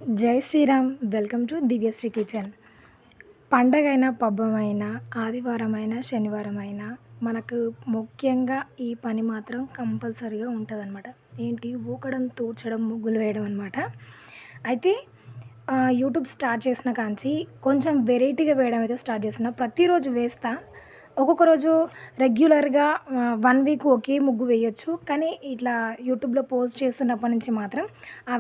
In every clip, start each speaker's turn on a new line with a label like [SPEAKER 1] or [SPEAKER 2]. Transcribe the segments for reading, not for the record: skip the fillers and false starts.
[SPEAKER 1] జై Shriram. Welcome to Divyasri kitchen. పండగైనా, పబ్బమైనా, ఆదివారమైనా, శనివారమైనా మనకు ముఖ్యంగా ఈ పని మాత్రం కంపల్సరీగా ఉంటదనమాట. ఏంటి ఊకడం, తూడ్చడం, ముగ్గులు వేయడం అనమాట. అయితే యూట్యూబ్ స్టార్ట్ చేసిన కాంచి కొంచెం వెరైటీగా వేయడం అయితే స్టార్ట్ చేస్తున్నా. ప్రతిరోజు వేస్తా. ఒక్కొక్క రోజు రెగ్యులర్‌గా 1 వీక్ ఒకే ముగ్గు వేయొచ్చు. కానీ ఇట్లా యూట్యూబ్‌లో పోస్ట్ చేస్తున్నప్పటి నుంచి మాత్రం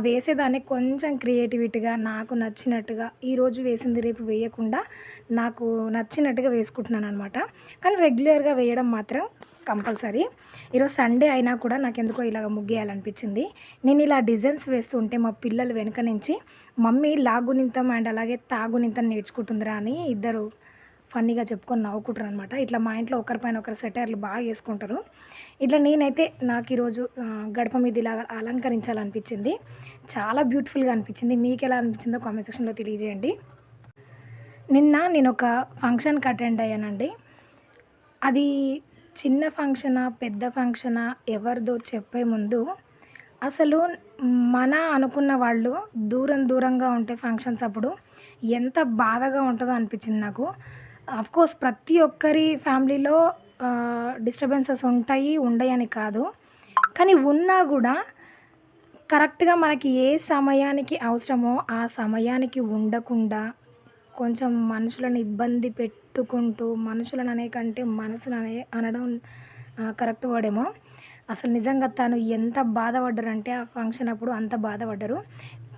[SPEAKER 1] వేసేదాన్ని కొంచెం క్రియేటివిటీగా నాకు నచ్చినట్టుగా ఈరోజు వేసింది రేపు వేయకుండా నాకు నచ్చినట్టుగా వేసుకుంటున్నాననమాట. కానీ రెగ్యులర్‌గా వేయడం మాత్రం కంపల్సరీ. ఈరోజు సండే అయినా కూడా నాకెందుకో ఇలాగ ముగ్గేయాలనిపించింది. నేను ఇలా డిజైన్స్ వేస్తూ ఉంటే మా పిల్లలు వెనక నుంచి మమ్మీ లాగునింతం అండ్ అలాగే తాగునింతం నేర్చుకుంటుందిరా అని ఇద్దరు ఫన్నీగా చెప్పుకొని నవ్వుకుంటారనమాట. ఇట్లా మా ఇంట్లో ఒకరి పైన ఒకరు సెటైర్లు బాగా చేసుకుంటారు. ఇట్లా నేనైతే నాకు ఈరోజు గడప మీద ఇలాగ అలంకరించాలనిపించింది. చాలా బ్యూటిఫుల్‌గా అనిపించింది. మీకెలా అనిపించిందో కామెంట్ సెక్షన్‌లో తెలియజేయండి. నిన్న నేనొక ఫంక్షన్‌కి అటెండ్ అయ్యానండి. అది చిన్న ఫంక్షనా, పెద్ద ఫంక్షనా ఎవరిదో చెప్పే ముందు అసలు మన అనుకున్న వాళ్ళు దూరం దూరంగా ఉంటే ఫంక్షన్స్ అప్పుడు ఎంత బాధగా ఉంటదో అనిపించింది నాకు. ఆఫ్‌కోర్స్ ప్రతి ఒక్కరి ఫ్యామిలీలో డిస్టర్బెన్సెస్ ఉంటాయి, ఉండయని కాదు. కానీ ఉన్నా గూడా కరెక్ట్‌గా మనకి ఏ సమయానికి అవసరమో ఆ సమయానికి ఉండకుండా కొంచెం మనుషులను ఇబ్బంది పెట్టుకుంటూ మనుషులననే కంటే మనసుననే అనడం కరెక్ట్ వర్డేమో. అసలు నిజంగా తను ఎంత బాధపడ్డారంటే ఆ ఫంక్షన్ అప్పుడు అంత బాధపడ్డారు.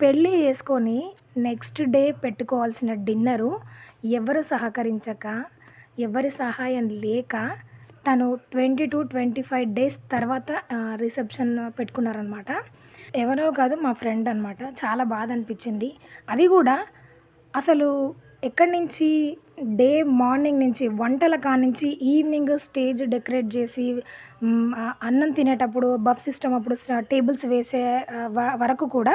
[SPEAKER 1] పెళ్లి చేసుకొని నెక్స్ట్ డే పెట్టుకోవాల్సిన డిన్నరు ఎవరు సహకరించక, ఎవరి సహాయం లేక తను 20-25 డేస్ తర్వాత రిసెప్షన్ పెట్టుకున్నారనమాట. ఎవరో కాదు మా ఫ్రెండ్ అనమాట. చాలా బాధ అనిపించింది. అది కూడా అసలు ఎక్కడి నుంచి డే మార్నింగ్ నుంచి వంటల కానించి ఈవినింగ్ స్టేజ్ డెకరేట్ చేసి అన్నం తినేటప్పుడు బఫ్ సిస్టమ్ అప్పుడు టేబుల్స్ వేసే వరకు కూడా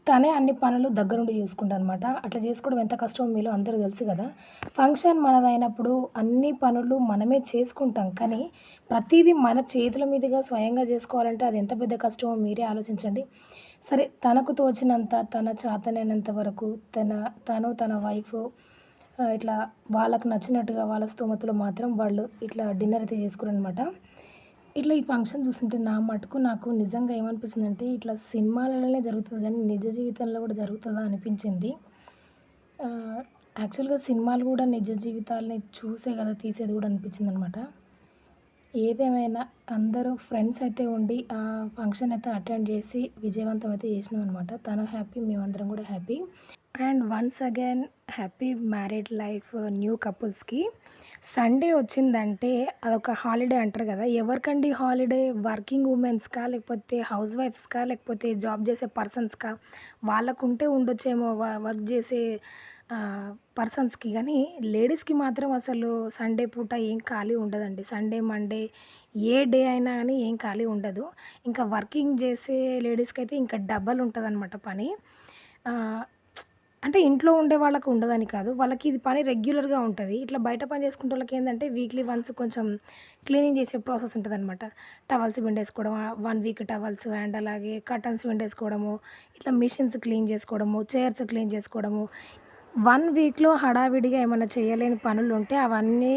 [SPEAKER 1] తనే అన్ని పనులు దగ్గరుండి చూసుకుంటాదనమాట. అట్లా చేసుకోవడం ఎంత కష్టమో మీలో అందరికి తెలుసు కదా! ఫంక్షన్ మనదైనప్పుడు అన్ని పనులు మనమే చేసుకుంటాం. కానీ ప్రతీదీ మన చేతుల మీదుగా స్వయంగా చేసుకోవాలంటే అది ఎంత పెద్ద కష్టమో మీరే ఆలోచించండి. సరే తనకు తోచినంత, తన చేతనైనంత వరకు తన వైఫ్ ఇట్లా వాళ్ళకి నచ్చినట్టుగా వాళ్ళ స్తోమతలో మాత్రం వాళ్ళు ఇట్లా డిన్నర్ అయితే చేసుకున్నారనమాట. ఇట్లా ఈ ఫంక్షన్ చూస్తుంటే నా మటుకు నాకు నిజంగా ఏమనిపించిందంటే ఇట్లా సినిమాలలోనే జరుగుతది కానీ నిజ జీవితంలో కూడా జరుగుతదా అనిపించింది. యాక్చువల్‌గా సినిమాలు కూడా నిజ జీవితాల్ని చూసే కదా తీసేది కూడా అనిపించిందనమాట. ఏదేమైనా అందరూ ఫ్రెండ్స్ అయితే ఉండి ఆ ఫంక్షన్ అయితే అటెండ్ చేసి విజయవంతం అయితే చేసినామనమాట. తను హ్యాపీ, మేమందరం కూడా happy. And once again happy married life new కపుల్స్‌కి. సండే వచ్చిందంటే అదొక హాలిడే అంటారు కదా! ఎవరికండి హాలిడే? వర్కింగ్ ఉమెన్స్‌కా? లేకపోతే హౌస్ వైఫ్స్‌కా? లేకపోతే జాబ్ చేసే పర్సన్స్‌కా? వాళ్ళకుంటే ఉండొచ్చేమో వర్క్ చేసే పర్సన్స్‌కి గానీ లేడీస్‌కి మాత్రం అసలు సండే పూట ఏం ఖాళీ ఉండదండి. సండే, మండే ఏ డే అయినా గానీ ఏం ఖాళీ ఉండదు. ఇంకా వర్కింగ్ చేసే లేడీస్‌కైతే ఇంకా డబల్ ఉంటదనమాట పని. ఆహ్, అంటే ఇంట్లో ఉండే వాళ్ళకి ఉండదని కాదు. వాళ్ళకి ఇది పని రెగ్యులర్‌గా ఉంటది. ఇట్లా బయట పని చేసుకునేటోళ్ళకేందంటే వీక్లీ వన్స్ కొంచెం క్లీనింగ్ చేసే ప్రాసెస్ ఉంటదనమాట. టవల్స్ పిండేసుకోవడం, 1 వీక్ టవల్స్ అండ్ అలాగే కర్టన్స్ పిండేసుకోవడము, ఇట్లా మిషన్స్ క్లీన్ చేసుకోవడము, చైర్స్ క్లీన్ చేసుకోవడము. 1 వీక్‌లో హడావిడిగా ఏమన్నా చేయలేని పనులుంటే అవన్నీ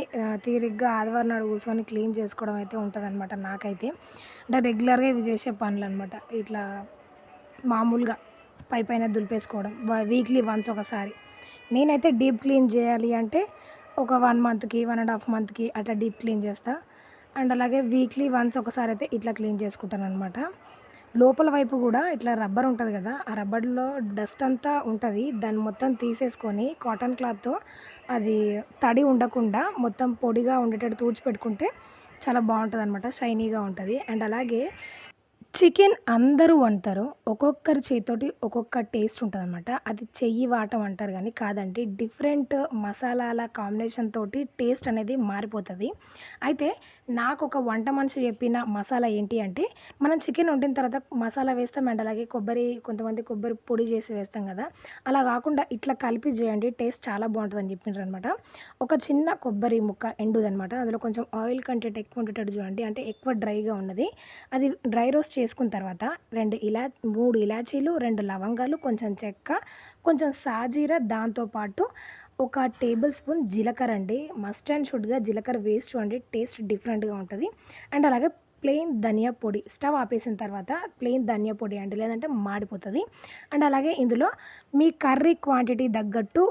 [SPEAKER 1] తీరిగ్గా ఆదివారం నాడు కూర్చొని క్లీన్ చేసుకోవడం అయితే ఉంటదనమాట నాకైతే. అంటే రెగ్యులర్‌గా ఇవి చేసే పనులనమాట. ఇట్లా మామూలుగా పైపైన దులిపేసుకోవడం. వీక్లీ వన్స్ ఒకసారి. నేనైతే డీప్ క్లీన్ చేయాలి అంటే ఒక 1 మంత్‌కి, 1 ½ మంత్‌కి అట్లా డీప్ క్లీన్ చేస్తా. అండ్ అలాగే వీక్లీ వన్స్ ఒకసారైతే ఇట్లా క్లీన్ చేసుకుంటాననమాట. లోపల వైపు గూడా ఇట్లా రబ్బర్ ఉంటది గదా! ఆ రబ్బర్‌లో డస్ట్ అంతా ఉంటది. దాన్ని మొత్తం తీసేసుకొని కాటన్ క్లాత్‌తో అది తడి ఉండకుండా మొత్తం పొడిగా ఉండేటట్టు తుడిచిపెట్టుకుంటే చాలా బావుంటదనమాట. షైనీగా ఉంటది. అండ్ అలాగే చికెన్ అందరూ వండుతారు. ఒక్కొక్కరి చేత్తోటి ఒక్కొక్క టేస్ట్ ఉంటదనమాట. అది చెయ్యి వాటం అంటారు గానీ కాదండి. డిఫరెంట్ మసాలాల కాంబినేషన్ తోటి టేస్ట్ అనేది మారిపోతది. అయితే నాకొక వంట మనిషి చెప్పిన మసాలా ఏంటి అంటే, మనం చికెన్ వండిన తర్వాత మసాలా వేస్తాం అండ్ అలాగే కొంతమంది కొబ్బరి పొడి చేసి వేస్తాం గదా! అలా గాకుండా ఇట్లా కలిపి జేయండి టేస్ట్ చాలా బావుంటదని జెప్పిండ్రనమాట. ఒక చిన్న కొబ్బరి ముక్క ఎండుదనమాట. అందులో కొంచెం ఆయిల్ కంటెంట్ ఎక్కువ ఉండేటట్టు జూడండి. అంటే ఎక్కువ డ్రైగా ఉన్నది. అది డ్రై రోస్ట్ వేసుకున్న తర్వాత 3 ఇలాచీలు, 2 లవంగాలు, కొంచెం చెక్క, కొంచెం సాజీర, దాంతో పాటు ఒక టేబుల్ స్పూన్ జీలకర్ర అండి. మస్ట్ అండ్ షుడ్‌గా జీలకర్ర వేసి చూడండి, టేస్ట్ డిఫరెంట్‌గా ఉంటది. అండ్ అలాగే ప్లెయిన్ ధనియా పొడి, స్టవ్ ఆపేసిన తర్వాత ప్లెయిన్ ధనియా పొడి అండి, లేదంటే మాడిపోతది. అండ్ అలాగే ఇందులో మీ కర్రీ క్వాంటిటీ తగ్గట్టు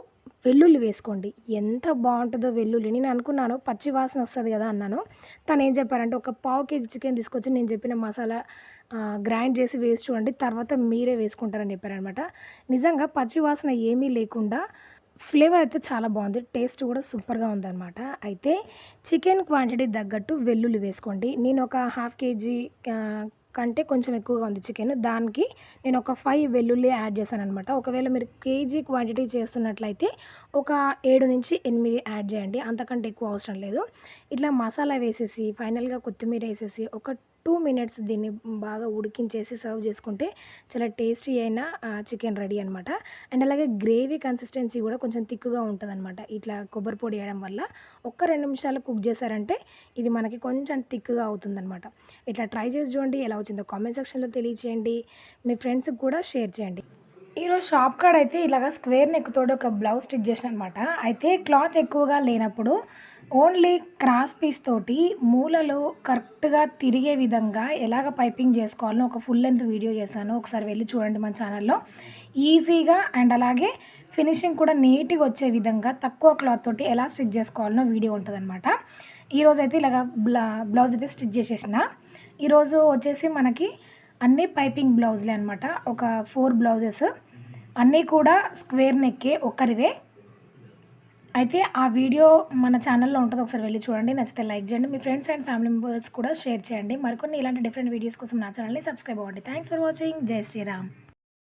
[SPEAKER 1] వెల్లుల్లి వేసుకోండి. ఎంత బావుంటదో వెల్లుల్లి. నేను అనుకున్నాను పచ్చి వాసన వస్తది గదా అన్నాను. తనేం చెప్పారంటే ఒక పావు కేజీ చికెన్ తీసుకొచ్చి నేను చెప్పిన మసాలా గ్రైండ్ చేసి వేసి చూడండి, తర్వాత మీరే వేసుకుంటారని చెప్పారనమాట. నిజంగా పచ్చి వాసన ఏమీ లేకుండా ఫ్లేవర్ అయితే చాలా బావుంది. టేస్ట్ కూడా సూపర్‌గా ఉందనమాట. అయితే చికెన్ క్వాంటిటీ తగ్గట్టు వెల్లుల్లి వేసుకోండి. నేను ఒక హాఫ్ కేజీ కంటే కొంచెం ఎక్కువగా ఉంది చికెన్. దానికి నేను ఒక 5 వెల్లుల్లి యాడ్ చేశాననమాట. ఒకవేళ మీరు కేజీ క్వాంటిటీ చేస్తున్నట్లయితే ఒక 7-8 యాడ్ చేయండి. అంతకంటే ఎక్కువ అవసరం లేదు. ఇట్లా మసాలా వేసేసి ఫైనల్‌గా కొత్తిమీర ఏసేసి ఒక 2 మినిట్స్ దీన్ని బాగా ఉడికించేసి సర్వ్ చేసుకుంటే చాలా టేస్టీ అయిన చికెన్ రెడీ అనమాట. అండ్ అలాగే గ్రేవీ కన్సిస్టెన్సీ కూడా కొంచెం థిక్‌గా ఉంటదనమాట. ఇట్లా కొబ్బరి పొడి ఏయడం వల్ల ఒక్క 2 నిమిషాలు కుక్ చేశారంటే ఇది మనకి కొంచెం థిక్‌గా అవుతుందనమాట. ఇట్లా ట్రై చేసి చూడండి, ఎలా వచ్చిందో కామెంట్ సెక్షన్‌లో తెలియచేయండి. మీ ఫ్రెండ్స్‌కి కూడా షేర్ చేయండి. ఈరోజు షాప్ కాడ అయితే ఇలాగ స్క్వేర్ నెక్ తోటి ఒక బ్లౌజ్ స్టిచ్ చేసిన అనమాట. అయితే క్లాత్ ఎక్కువగా లేనప్పుడు ఓన్లీ క్రాస్ పీస్ తోటి మూలలు కరెక్ట్‌గా తిరిగే విధంగా ఎలాగ పైపింగ్ చేసుకోవాలో ఒక ఫుల్ లెంత్ వీడియో చేశాను. ఒకసారి వెళ్లి చూడండి మన ఛానల్‌లో. ఈజీగా అండ్ అలాగే ఫినిషింగ్ కూడా నీట్‌గా వచ్చే విధంగా తక్కువ క్లాత్ తోటి ఎలా స్టిచ్ చేసుకోవాలనో వీడియో ఉంటదనమాట. ఈరోజైతే ఇలాగ బ్లౌజ్ అయితే స్టిచ్ చేసేసిన. ఈరోజు వచ్చేసి మనకి అన్నీ పైపింగ్ బ్లౌజులే అనమాట. ఒక 4 బ్లౌజెస్ అన్నీ కూడా స్క్వేర్ నెక్కే ఒక్కరివే. అయితే ఆ వీడియో మన ఛానల్‌లో ఉంటది. ఒకసారి వెళ్లి చూడండి. నచ్చితే లైక్ చేయండి. మీ ఫ్రెండ్స్ అండ్ ఫ్యామిలీ మెంబర్స్ కూడా షేర్ చేయండి. మరికొన్ని ఇలాంటి డిఫరెంట్ వీడియోస్ కోసం నా ఛానల్‌ని సబ్స్క్రైబ్ అవ్వండి. Thanks for watching. జై శ్రీరామ్.